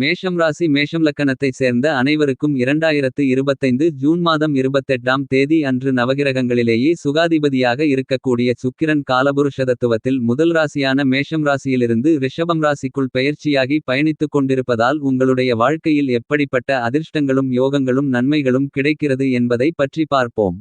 மேஷம் ராசி மேஷம் லக்கணத்தைச் சேர்ந்த அனைவருக்கும் 2025 ஜூன் மாதம் 28ஆம் தேதி அன்று நவகிரகங்களிலேயே சுகாதிபதியாக இருக்கக்கூடிய சுக்கிரன் காலபுருஷதத்துவத்தில் முதல் ராசியான மேஷம் ராசியிலிருந்து ரிஷபம் ராசிக்குள் பெயர்ச்சியாகி பயணித்துக் கொண்டிருப்பதால் உங்களுடைய வாழ்க்கையில் எப்படிப்பட்ட அதிர்ஷ்டங்களும் யோகங்களும் நன்மைகளும் கிடைக்கிறது என்பதை பற்றி பார்ப்போம்.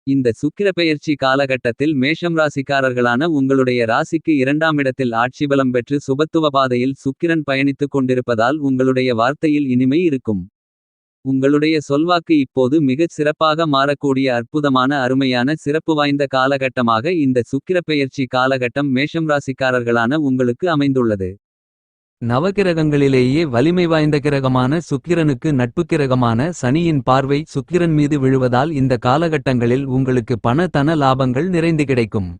இந்த சுக்கிர பெயர்ச்சி காலகட்டத்தில் மேஷம் ராசிக்காரர்களான உங்களுடைய ராசிக்கு 2ஆம் இடத்தில் ஆட்சிபலம் பெற்று சுபத்துவ பாதையில் சுக்கிரன் பயணித்துக் கொண்டிருப்பதால் உங்களுடைய வார்த்தையில் இனிமை இருக்கும். உங்களுடைய சொல்வாக்கு இப்போது மிகச் சிறப்பாக மாறக்கூடிய அற்புதமான அருமையான சிறப்பு வாய்ந்த காலகட்டமாக இந்த சுக்கிர பெயர்ச்சி காலகட்டம் மேஷம் ராசிக்காரர்களான உங்களுக்கு அமைந்துள்ளது. நவகிரகங்களிலேயே வலிமை வாய்ந்த கிரகமான சுக்கிரனுக்கு நட்பு கிரகமான சனியின் பார்வை சுக்கிரன் மீது விழுவதால் இந்த காலகட்டங்களில் உங்களுக்கு பண தன லாபங்கள் நிறைந்து கிடைக்கும்.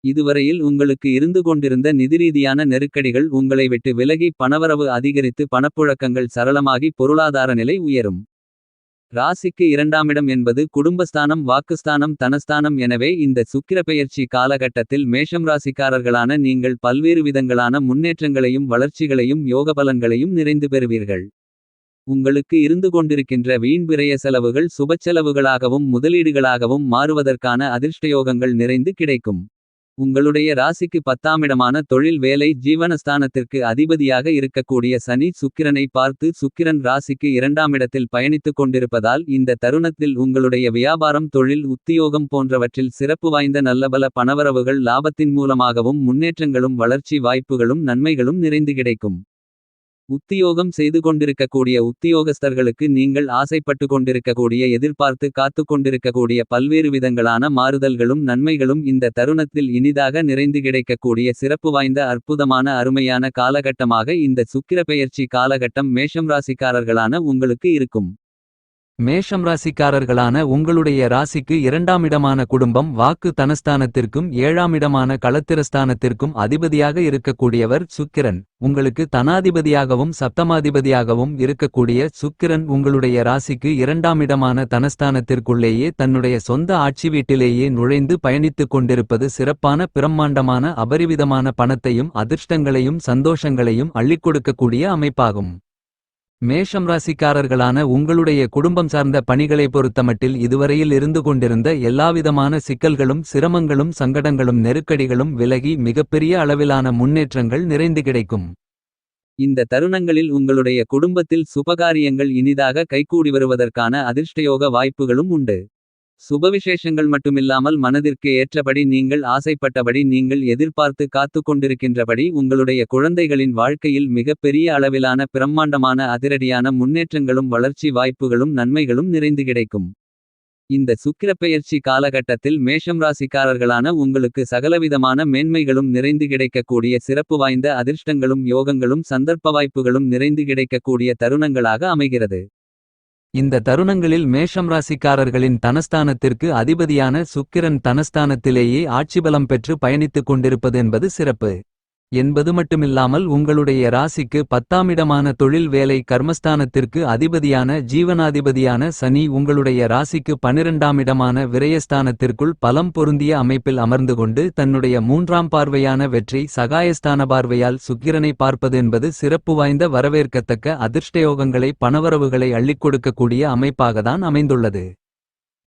இதுவரையில் உங்களுக்கு இருந்து கொண்டிருந்த நிதிரீதியான நெருக்கடிகள் உங்களை விட்டு விலகி பணவரவு அதிகரித்து பணப்புழக்கங்கள் சரளமாகி பொருளாதார நிலை உயரும். ராசிக்கு 2ஆம் இடம் என்பது குடும்பஸ்தானம் வாக்குஸ்தானம் தனஸ்தானம். எனவே இந்த சுக்கிர பெயர்ச்சி காலகட்டத்தில் மேஷம் ராசிக்காரர்களான நீங்கள் பல்வேறு விதங்களான முன்னேற்றங்களையும் வளர்ச்சிகளையும் யோகபலன்களையும் நிறைந்து பெறுவீர்கள். உங்களுக்கு இருந்து கொண்டிருக்கின்ற வீண் விரய செலவுகள் சுபச்செலவுகளாகவும் முதலீடுகளாகவும் மாறுவதற்கான அதிர்ஷ்டயோகங்கள் நிறைந்து கிடைக்கும். உங்களுடைய ராசிக்கு 10ஆம் இடமான தொழில் வேலை ஜீவனஸ்தானத்திற்கு அதிபதியாக இருக்கக்கூடிய சனி சுக்கிரனை பார்த்து சுக்கிரன் ராசிக்கு 2ஆம் இடத்தில் பயணித்துக் கொண்டிருப்பதால் இந்த தருணத்தில் உங்களுடைய வியாபாரம் தொழில் உத்தியோகம் போன்றவற்றில் சிறப்பு வாய்ந்த நல்லபல பணவரவுகள் லாபத்தின் மூலமாகவும் முன்னேற்றங்களும் வளர்ச்சி வாய்ப்புகளும் நன்மைகளும் நிறைந்து கிடைக்கும். உத்தியோகம் செய்து கொண்டிருக்கக்கூடிய உத்தியோகஸ்தர்களுக்கு நீங்கள் ஆசைப்பட்டு கொண்டிருக்கக்கூடிய எதிர்பார்த்து காத்து கொண்டிருக்கக்கூடிய பல்வேறு விதங்களான மாறுதல்களும் நன்மைகளும் இந்த தருணத்தில் இனிதாக நிறைந்து கிடைக்கக்கூடிய சிறப்பு வாய்ந்த அற்புதமான அருமையான காலகட்டமாக இந்த சுக்கிர பெயர்ச்சி காலகட்டம் மேஷம் ராசிக்காரர்களான உங்களுக்கு இருக்கும். மேஷம் ராசிக்காரர்களான உங்களுடைய ராசிக்கு 2ஆம் இடமான குடும்பம் வாக்கு தனஸ்தானத்திற்கும் 7ஆம் இடமான களத்திரஸ்தானத்திற்கும் அதிபதியாக இருக்கக்கூடியவர் சுக்கிரன். உங்களுக்கு தனாதிபதியாகவும் சப்தமாதிபதியாகவும் இருக்கக்கூடிய சுக்கிரன் உங்களுடைய ராசிக்கு 2ஆம் இடமான தனஸ்தானத்திற்குள்ளேயே தன்னுடைய சொந்த ஆட்சி வீட்டிலேயே நுழைந்து பயணித்துக் கொண்டிருப்பது சிறப்பான பிரம்மாண்டமான அபரிவிதமான பணத்தையும் அதிர்ஷ்டங்களையும் சந்தோஷங்களையும் அள்ளிக் கொடுக்கக்கூடிய அமைப்பாகும். மேஷம் ராசிக்காரர்களான உங்களுடைய குடும்பம் சார்ந்த பணிகளை பொறுத்தமட்டில் இதுவரையில் இருந்து கொண்டிருந்த எல்லாவிதமான சிக்கல்களும் சிரமங்களும் சங்கடங்களும் நெருக்கடிகளும் விலகி மிகப்பெரிய அளவிலான முன்னேற்றங்கள் நிறைந்து கிடைக்கும். இந்த தருணங்களில் உங்களுடைய குடும்பத்தில் சுபகாரியங்கள் இனிதாக கைகூடி வருவதற்கான அதிர்ஷ்டயோக வாய்ப்புகளும் உண்டு. சுபவிசேஷங்கள் மட்டுமில்லாமல் மனதிற்கு ஏற்றபடி நீங்கள் ஆசைப்பட்டபடி நீங்கள் எதிர்பார்த்து காத்து கொண்டிருக்கின்றபடி உங்களுடைய குழந்தைகளின் வாழ்க்கையில் மிகப்பெரிய அளவிலான பிரம்மாண்டமான அதிரடியான முன்னேற்றங்களும் வளர்ச்சி வாய்ப்புகளும் நன்மைகளும் நிறைந்து கிடைக்கும். இந்த சுக்கிர பெயர்ச்சி காலகட்டத்தில் மேஷம் ராசிக்காரர்களான உங்களுக்கு சகலவிதமான மேன்மைகளும் நிறைந்து கிடைக்கக்கூடிய சிறப்பு வாய்ந்த அதிர்ஷ்டங்களும் யோகங்களும் சந்தர்ப்ப வாய்ப்புகளும் நிறைந்து கிடைக்கக்கூடிய தருணங்களாக அமைகிறது. இந்த தருணங்களில் மேஷம் ராசிக்காரர்களின் தனஸ்தானத்திற்கு அதிபதியான சுக்கிரன் தனஸ்தானத்திலேயே ஆட்சிபலம் பெற்று பயணித்துக் கொண்டிருப்பது என்பது சிறப்பு என்பது மட்டுமில்லாமல் உங்களுடைய ராசிக்கு 10ஆம் இடமான தொழில் வேலை கர்மஸ்தானத்திற்கு அதிபதியான ஜீவனாதிபதியான சனி உங்களுடைய ராசிக்கு 12ஆம் இடமான விரயஸ்தானத்திற்குள் பலம் பொருந்திய அமைப்பில் அமர்ந்து கொண்டு தன்னுடைய 3ஆம் பார்வையான வெற்றி சகாயஸ்தான பார்வையால் சுக்கிரனை பார்ப்பது என்பது சிறப்பு வாய்ந்த வரவேற்கத்தக்க அதிர்ஷ்டயோகங்களை பணவரவுகளை அள்ளிக் கொடுக்கக்கூடிய அமைப்பாகத்தான் அமைந்துள்ளது.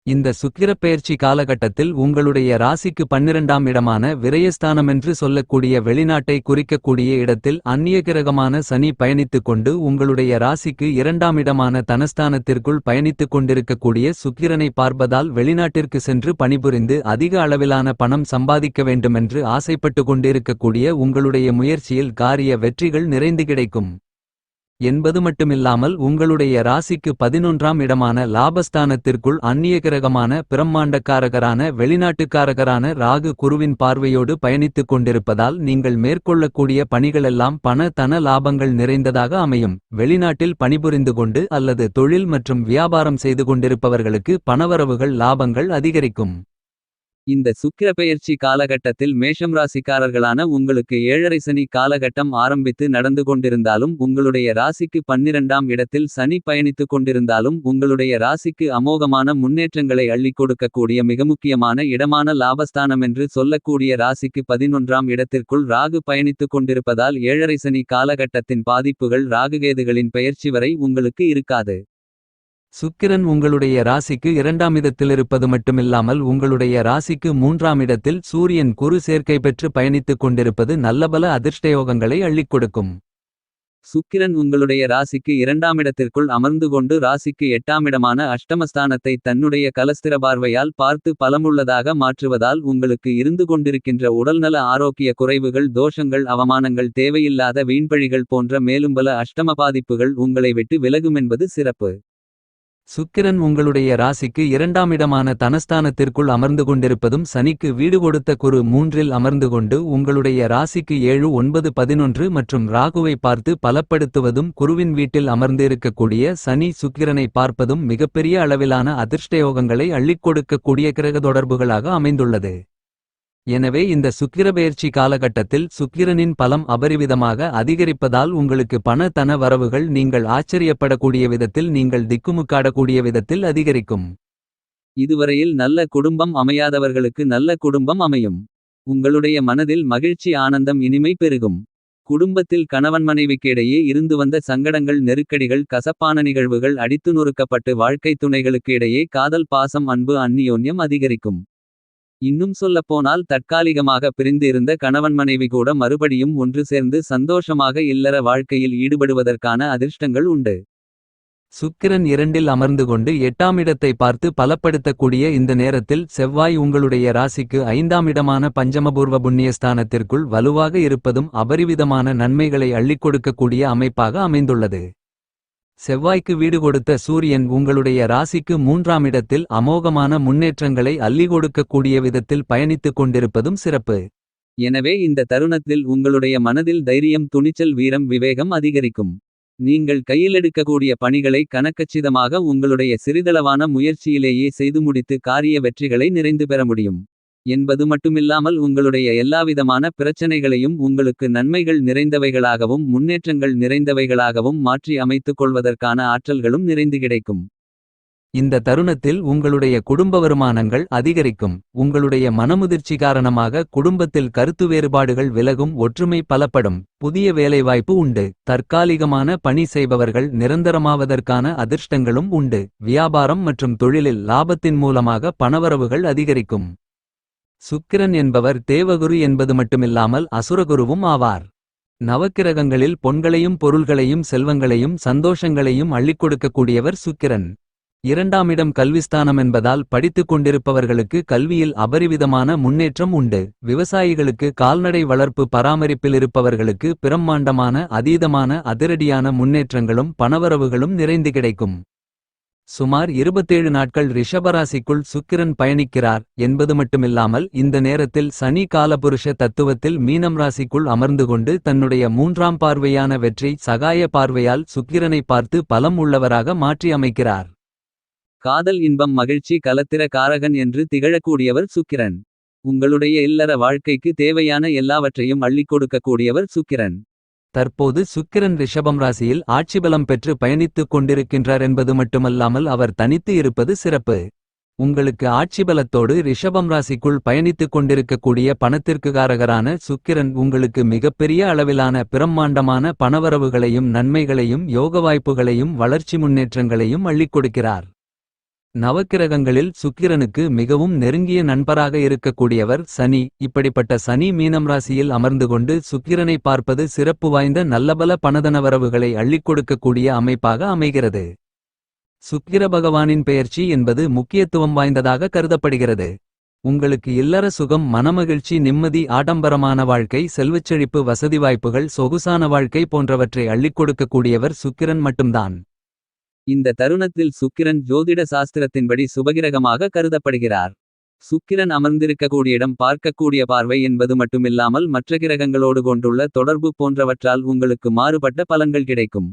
இந்த சுக்கிரப்பெயர்ச்சி காலகட்டத்தில் உங்களுடைய ராசிக்கு 12ஆம் இடமான விரயஸ்தானமென்று சொல்லக்கூடிய வெளிநாட்டை குறிக்கக்கூடிய இடத்தில் அந்நிய கிரகமான சனி பயணித்துக் கொண்டு உங்களுடைய ராசிக்கு 2ஆம் இடமான தனஸ்தானத்திற்குள் பயணித்துக் கொண்டிருக்கக்கூடிய சுக்கிரனை பார்ப்பதால் வெளிநாட்டிற்கு சென்று பணிபுரிந்து அதிக அளவிலான பணம் சம்பாதிக்க வேண்டுமென்று ஆசைப்பட்டு கொண்டிருக்கக்கூடிய உங்களுடைய முயற்சியில் காரிய வெற்றிகள் நிறைந்து கிடைக்கும் என்பது மட்டுமில்லாமல் உங்களுடைய ராசிக்கு 11ஆம் இடமான லாபஸ்தானத்திற்குள் அந்நிய கிரகமான பிரம்மாண்டக்காரகரான வெளிநாட்டுக்காரகரான ராகு குருவின் பார்வையோடு பயணித்துக் கொண்டிருப்பதால் நீங்கள் மேற்கொள்ளக்கூடிய பணிகளெல்லாம் பண தன லாபங்கள் நிறைந்ததாக அமையும். வெளிநாட்டில் பணிபுரிந்து கொண்டு அல்லது தொழில் மற்றும் வியாபாரம் செய்து கொண்டிருப்பவர்களுக்கு பணவரவுகள் லாபங்கள் அதிகரிக்கும். இந்த சுக்கிர பெயர்ச்சி காலகட்டத்தில் மேஷம் ராசிக்காரர்களான உங்களுக்கு ஏழரை சனி காலகட்டம் ஆரம்பித்து நடந்து கொண்டிருந்தாலும் உங்களுடைய ராசிக்கு 12ஆம் இடத்தில் சனி பயணித்துக் கொண்டிருந்தாலும் உங்களுடைய ராசிக்கு அமோகமான முன்னேற்றங்களை அள்ளிக் கொடுக்கக்கூடிய மிக முக்கியமான இடமான லாபஸ்தானம் என்று சொல்லக்கூடிய ராசிக்கு 11ஆம் இடத்திற்குள் ராகு பயணித்துக் கொண்டிருப்பதால் ஏழரை சனி காலகட்டத்தின் பாதிப்புகள் ராகுகேதுகளின் பெயர்ச்சி வரை உங்களுக்கு இருக்காது. சுக்கிரன் உங்களுடைய ராசிக்கு 2ஆம் இடத்திலிருப்பது மட்டுமில்லாமல் உங்களுடைய ராசிக்கு 3ஆம் இடத்தில் சூரியன் குரு சேர்க்கை பெற்று பயணித்துக் கொண்டிருப்பது நல்லபல அதிர்ஷ்டயோகங்களை அள்ளிக் கொடுக்கும். சுக்கிரன் உங்களுடைய ராசிக்கு 2ஆம் இடத்திற்குள் அமர்ந்து கொண்டு ராசிக்கு 8ஆம் இடமான அஷ்டமஸ்தானத்தை தன்னுடைய கலஸ்திர பார்வையால் பார்த்து பலமுள்ளதாக மாற்றுவதால் உங்களுக்கு இருந்து கொண்டிருக்கின்ற உடல்நல ஆரோக்கிய குறைவுகள் தோஷங்கள் அவமானங்கள் தேவையில்லாத வீண்பழிகள் போன்ற மேலும் பல அஷ்டம பாதிப்புகள் உங்களை விட்டு விலகுமென்பது சிறப்பு. சுக்கிரன் உங்களுடைய ராசிக்கு 2ஆம் இடமான தனஸ்தானத்திற்குள் அமர்ந்து கொண்டிருப்பதும் சனிக்கு வீடு கொடுத்த குரு 3இல் அமர்ந்து கொண்டு உங்களுடைய ராசிக்கு 7 9 11 மற்றும் ராகுவை பார்த்து பலப்படுத்துவதும் குருவின் வீட்டில் அமர்ந்து இருக்கக்கூடிய சனி சுக்கிரனை பார்ப்பதும் மிகப்பெரிய அளவிலான அதிர்ஷ்டயோகங்களை அள்ளிக் கொடுக்கக்கூடிய கிரக தொடர்புகளாக அமைந்துள்ளது. எனவே இந்த சுக்கிரபெயர்ச்சி காலகட்டத்தில் சுக்கிரனின் பலம் அபரிவிதமாக அதிகரிப்பதால் உங்களுக்கு பண தன வரவுகள் நீங்கள் ஆச்சரியப்படக்கூடிய விதத்தில் நீங்கள் திக்குமுக்காடக்கூடிய விதத்தில் அதிகரிக்கும். இதுவரையில் நல்ல குடும்பம் அமையாதவர்களுக்கு நல்ல குடும்பம் அமையும். உங்களுடைய மனதில் மகிழ்ச்சி ஆனந்தம் இனிமை பெருகும். குடும்பத்தில் கணவன் மனைவிக்கு இடையே இருந்து வந்த சங்கடங்கள் நெருக்கடிகள் கசப்பான நிகழ்வுகள் அடித்து நொறுக்கப்பட்டு வாழ்க்கை துணைகளுக்கு இடையே காதல் பாசம் அன்பு அந்நியோன்யம் அதிகரிக்கும். இன்னும் சொல்லப்போனால் தற்காலிகமாக பிரிந்து இருந்த கணவன் மனைவி கூட மறுபடியும் ஒன்று சேர்ந்து சந்தோஷமாக இல்லற வாழ்க்கையில் ஈடுபடுவதற்கான அதிர்ஷ்டங்கள் உண்டு. சுக்கிரன் 2இல் அமர்ந்து கொண்டு 8ஆம் இடத்தை பார்த்து பலப்படுத்தக்கூடிய இந்த நேரத்தில் செவ்வாய் உங்களுடைய ராசிக்கு 5ஆம் இடமான பஞ்சமபூர்வ புண்ணியஸ்தானத்திற்குள் வலுவாக இருப்பதும் அபரிவிதமான நன்மைகளை அள்ளிக் கொடுக்கக்கூடிய அமைப்பாக அமைந்துள்ளது. செவ்வாய்க்கு வீடு கொடுத்த சூரியன் உங்களுடைய ராசிக்கு 3ஆம் இடத்தில் அமோகமான முன்னேற்றங்களை அள்ளி கொடுக்கக்கூடிய விதத்தில் பயணித்துக் கொண்டிருப்பதும் சிறப்பு. எனவே இந்த தருணத்தில் உங்களுடைய மனதில் தைரியம் துணிச்சல் வீரம் விவேகம் அதிகரிக்கும். நீங்கள் கையிலெடுக்கக்கூடிய பணிகளை கனக்கச்சிதமாக உங்களுடைய சிறிதளவான முயற்சியிலேயே செய்து முடித்து காரிய வெற்றிகளை நிறைந்து பெற முடியும் என்பது மட்டுமில்லாமல் உங்களுடைய எல்லாவிதமான பிரச்சனைகளையும் உங்களுக்கு நன்மைகள் நிறைந்தவைகளாகவும் முன்னேற்றங்கள் நிறைந்தவைகளாகவும் மாற்றி அமைத்துக் கொள்வதற்கான ஆற்றல்களும் நிறைந்து கிடைக்கும். இந்த தருணத்தில் உங்களுடைய குடும்ப வருமானங்கள் அதிகரிக்கும். உங்களுடைய மனமுதிர்ச்சி காரணமாக குடும்பத்தில் கருத்து வேறுபாடுகள் விலகும் ஒற்றுமை பலப்படும். புதிய வேலைவாய்ப்பு உண்டு. தற்காலிகமான பணி செய்பவர்கள் நிரந்தரமாவதற்கான அதிர்ஷ்டங்களும் உண்டு. வியாபாரம் மற்றும் தொழிலில் லாபத்தின் மூலமாக பணவரவுகள் அதிகரிக்கும். சுக்கிரன் என்பவர் தேவகுரு என்பது மட்டுமில்லாமல் அசுரகுருவும் ஆவார். நவக்கிரகங்களில் பொன்களையும் பொருள்களையும் செல்வங்களையும் சந்தோஷங்களையும் அள்ளிக் கொடுக்கக்கூடியவர் சுக்கிரன். 2ஆம் இடம் கல்விஸ்தானம் என்பதால் படித்துக் கொண்டிருப்பவர்களுக்கு கல்வியில் அபரிவிதமான முன்னேற்றம் உண்டு. விவசாயிகளுக்கு கால்நடை வளர்ப்பு பராமரிப்பில் இருப்பவர்களுக்கு பிரம்மாண்டமான அதீதமான அதிரடியான முன்னேற்றங்களும் பணவரவுகளும் நிறைந்து கிடைக்கும். சுமார் 27 நாட்கள் ரிஷபராசிக்குள் சுக்கிரன் பயணிக்கிறார் என்பது மட்டுமில்லாமல் இந்த நேரத்தில் சனி காலபுருஷ தத்துவத்தில் மீனம் ராசிக்குள் அமர்ந்து கொண்டு தன்னுடைய 3ஆம் பார்வையான வெற்றி சகாய பார்வையால் சுக்கிரனை பார்த்து பலம் உள்ளவராக மாற்றி அமைக்கிறார். காதல் இன்பம் மகிழ்ச்சி கலத்திர காரகன் என்று திகழக்கூடியவர் சுக்கிரன். உங்களுடைய இல்லற வாழ்க்கைக்கு தேவையான எல்லாவற்றையும் அள்ளிக் கொடுக்கக்கூடியவர் சுக்கிரன். தற்போது சுக்கிரன் ரிஷபம் ராசியில் ஆட்சிபலம் பெற்று பயணித்துக் கொண்டிருக்கின்றார் என்பது மட்டுமல்லாமல் அவர் தனித்து இருப்பது சிறப்பு. உங்களுக்கு ஆட்சிபலத்தோடு ரிஷபம் ராசிக்குள் பயணித்துக் கொண்டிருக்கக்கூடிய பணத்திற்கு காரகரான சுக்கிரன் உங்களுக்கு மிகப்பெரிய அளவிலான பிரம்மாண்டமான பணவரவுகளையும் நன்மைகளையும் யோக வாய்ப்புகளையும் வளர்ச்சி முன்னேற்றங்களையும் அள்ளிக் கொடுக்கிறார். நவக்கிரகங்களில் சுக்கிரனுக்கு மிகவும் நெருங்கிய நண்பராக இருக்கக்கூடியவர் சனி. இப்படிப்பட்ட சனி மீனம் ராசியில் அமர்ந்து கொண்டு சுக்கிரனை பார்ப்பது சிறப்பு வாய்ந்த நல்லபல பணதன வரவுகளை அள்ளிக் கொடுக்கக்கூடிய அமைப்பாக அமைகிறது. சுக்கிர பகவானின் பெயர்ச்சி என்பது முக்கியத்துவம் வாய்ந்ததாக கருதப்படுகிறது. உங்களுக்கு இல்லற சுகம் மனமகிழ்ச்சி நிம்மதி ஆடம்பரமான வாழ்க்கை செல்வச்செழிப்பு வசதி வாய்ப்புகள் சொகுசான வாழ்க்கை போன்றவற்றை அள்ளிக் கொடுக்கக்கூடியவர் சுக்கிரன் மட்டும்தான். இந்த தருணத்தில் சுக்கிரன் ஜோதிட சாஸ்திரத்தின்படி சுபகிரகமாக கருதப்படுகிறார். சுக்கிரன் அமர்ந்திருக்கக்கூடிய இடம் பார்க்கக்கூடிய பார்வை என்பது மட்டுமில்லாமல் மற்ற கிரகங்களோடு கொண்டுள்ள தொடர்பு போன்றவற்றால் உங்களுக்கு மாறுபட்ட பலன்கள் கிடைக்கும்.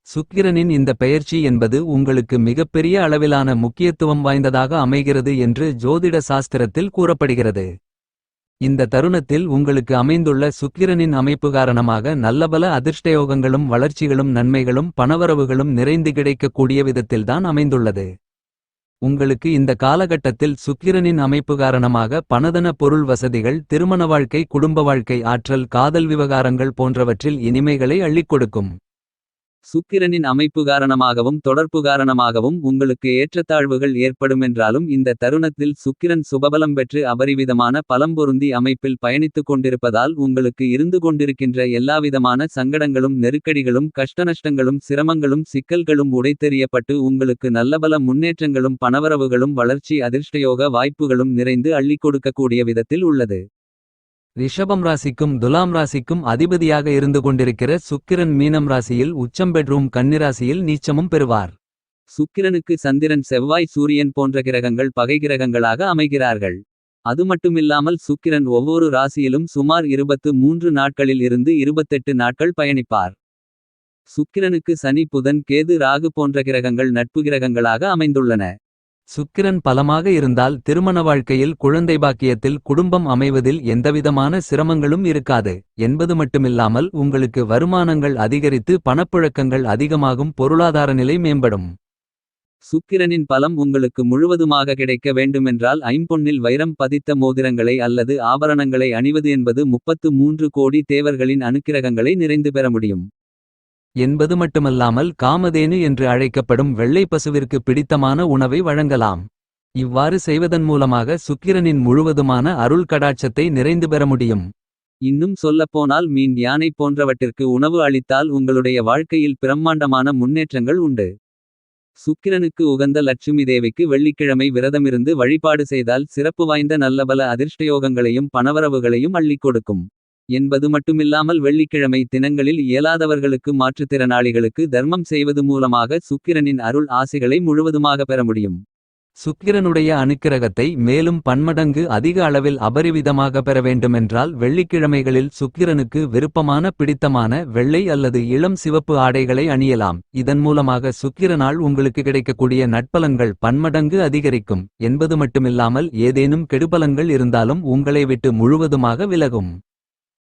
சுக்கிரனின் இந்த பெயர்ச்சி என்பது உங்களுக்கு மிகப்பெரிய அளவிலான முக்கியத்துவம் வாய்ந்ததாக அமைகிறது என்று ஜோதிட சாஸ்திரத்தில் கூறப்படுகிறது. இந்த தருணத்தில் உங்களுக்கு அமைந்துள்ள சுக்கிரனின் அமைப்பு காரணமாக நல்லபல அதிர்ஷ்டயோகங்களும் வளர்ச்சிகளும் நன்மைகளும் பணவரவுகளும் நிறைந்து கிடைக்கக்கூடிய விதத்தில்தான் அமைந்துள்ளது. உங்களுக்கு இந்த காலகட்டத்தில் சுக்கிரனின் அமைப்பு காரணமாக பணதன பொருள் வசதிகள், திருமண வாழ்க்கை, குடும்ப வாழ்க்கை, ஆற்றல், காதல் விவகாரங்கள் போன்றவற்றில் இனிமைகளை அள்ளிக் கொடுக்கும். சுக்கிரனின் அமைப்பு காரணமாகவும் தொடர்பு காரணமாகவும் உங்களுக்கு ஏற்றத்தாழ்வுகள் ஏற்படுமென்றாலும் இந்த தருணத்தில் சுக்கிரன் சுபபலம் பெற்று அபரிவிதமான பலம்பொருந்தி அமைப்பில் பயணித்துக் கொண்டிருப்பதால் உங்களுக்கு இருந்து கொண்டிருக்கின்ற எல்லாவிதமான சங்கடங்களும் நெருக்கடிகளும் கஷ்டநஷ்டங்களும் சிரமங்களும் சிக்கல்களும் உடைத்தெறியப்பட்டு உங்களுக்கு நல்லபல முன்னேற்றங்களும் பணவரவுகளும் வளர்ச்சி அதிர்ஷ்டயோக வாய்ப்புகளும் நிறைந்து அள்ளிக் கொடுக்கக்கூடிய விதத்தில் உள்ளது. ரிஷபம் ராசிக்கும் துலாம் ராசிக்கும் அதிபதியாக இருந்து கொண்டிருக்கிற சுக்கிரன் மீனம் ராசியில் உச்சம் பெற்றும் கன்னிராசியில் நீச்சமும் பெறுவார். சுக்கிரனுக்கு சந்திரன், செவ்வாய், சூரியன் போன்ற கிரகங்கள் பகை கிரகங்களாக அமைகிறார்கள். அது மட்டுமில்லாமல் சுக்கிரன் ஒவ்வொரு ராசியிலும் சுமார் 23 நாட்களில் இருந்து 28 நாட்கள் பயணிப்பார். சுக்கிரனுக்கு சனி, புதன், கேது, ராகு போன்ற கிரகங்கள் நட்பு கிரகங்களாக அமைந்துள்ளன. சுக்கிரன் பலமாக இருந்தால் திருமண வாழ்க்கையில், குழந்தை பாக்கியத்தில், குடும்பம் அமைவதில் எந்தவிதமான சிரமங்களும் இருக்காது என்பது மட்டுமில்லாமல் உங்களுக்கு வருமானங்கள் அதிகரித்து பணப்புழக்கங்கள் அதிகமாகும், பொருளாதார நிலை மேம்படும். சுக்கிரனின் பலம் உங்களுக்கு முழுவதுமாக கிடைக்க வேண்டுமென்றால் ஐம்பொன்னில் வைரம் பதித்த மோதிரங்களை அல்லது ஆபரணங்களை அணிவது என்பது 33 கோடி தேவர்களின் அனுக்கிரகங்களை நிறைந்து பெற முடியும். என்பது மட்டுமல்லாமல் காமதேனு என்று அழைக்கப்படும் வெள்ளை பசுவிற்கு பிடித்தமான உணவை வழங்கலாம். இவ்வாறு செய்வதன் மூலமாக சுக்கிரனின் முழுவதுமான அருள் கடாட்சத்தை நிறைந்து பெற முடியும். இன்னும் சொல்லப்போனால் மீன், யானை போன்றவற்றிற்கு உணவு அளித்தால் உங்களுடைய வாழ்க்கையில் பிரம்மாண்டமான முன்னேற்றங்கள் உண்டு. சுக்கிரனுக்கு உகந்த லட்சுமி தேவிக்கு வெள்ளிக்கிழமை விரதமிருந்து வழிபாடு செய்தால் சிறப்பு வாய்ந்த நல்லபல அதிர்ஷ்டயோகங்களையும் பணவரவுகளையும் அள்ளிக் கொடுக்கும். என்பது மட்டுமில்லாமல் வெள்ளிக்கிழமை தினங்களில் இயலாதவர்களுக்கு, மாற்றுத்திறனாளிகளுக்கு தர்மம் செய்வது மூலமாக சுக்கிரனின் அருள் ஆசிகளை முழுவதுமாக பெற முடியும். சுக்கிரனுடைய அனுக்கிரகத்தை மேலும் பன்மடங்கு அதிக அளவில் அபரிவிதமாக பெற வேண்டுமென்றால் வெள்ளிக்கிழமைகளில் சுக்கிரனுக்கு விருப்பமான பிடித்தமான வெள்ளை அல்லது இளம் சிவப்பு ஆடைகளை அணியலாம். இதன் மூலமாக சுக்கிரனால் உங்களுக்கு கிடைக்கக்கூடிய நட்பலன்கள் பன்மடங்கு அதிகரிக்கும். என்பது மட்டுமில்லாமல் ஏதேனும் கெடுபலன்கள் இருந்தாலும் உங்களை விட்டு முழுவதுமாக விலகும்.